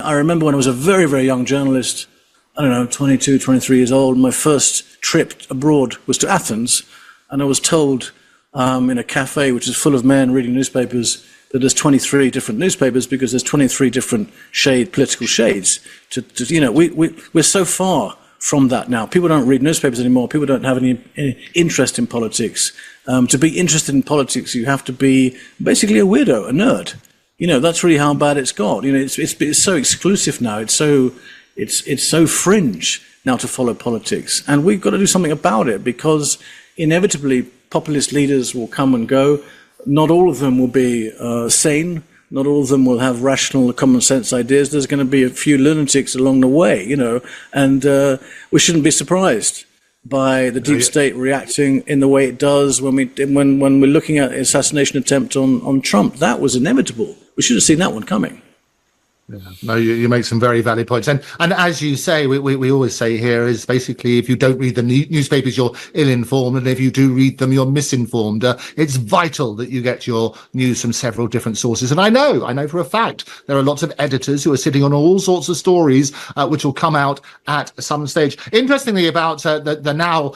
I remember when I was a very, very young journalist, I don't know, 22, 23 years old, my first trip abroad was to Athens, and I was told in a cafe which is full of men reading newspapers that there's 23 different newspapers because there's 23 different political shades. We're so far from that now. People don't read newspapers anymore. People don't have any interest in politics. To be interested in politics, you have to be basically a weirdo, a nerd. That's really how bad it's got. It's so exclusive now. It's so fringe now to follow politics, and we've got to do something about it because inevitably populist leaders will come and go. Not all of them will be sane. Not all of them will have rational, common sense ideas. There's going to be a few lunatics along the way, and we shouldn't be surprised by the deep state reacting in the way it does when we're looking at an assassination attempt on Trump. That was inevitable. We should have seen that one coming. Yeah. No, you make some very valid points, and as you say, we always say here is basically if you don't read the newspapers, you're ill-informed, and if you do read them, you're misinformed. It's vital that you get your news from several different sources, and I know for a fact there are lots of editors who are sitting on all sorts of stories which will come out at some stage. Interestingly, about the now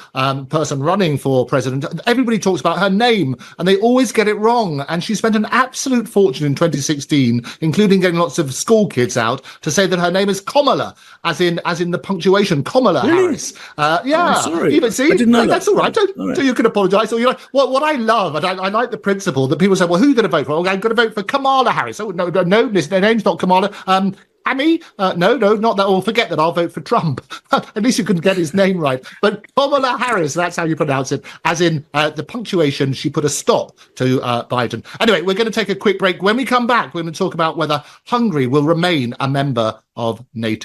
person running for president, everybody talks about her name, and they always get it wrong. And she spent an absolute fortune in 2016, including getting lots of school kids out to say that her name is Kamala, as in the punctuation, Kamala Harris. Yeah, sorry. Even see, I didn't know that's that. all right. So you can apologise. Or what I love, and I like the principle that people say, well, who are you going to vote for? I'm going to vote for Kamala Harris. Oh no, listen, her name's not Kamala. Amy? No, not that. Or forget that. I'll vote for Trump. At least you can get his name right. But Kamala Harris, that's how you pronounce it. As in the punctuation, she put a stop to Biden. Anyway, we're going to take a quick break. When we come back, we're going to talk about whether Hungary will remain a member of NATO.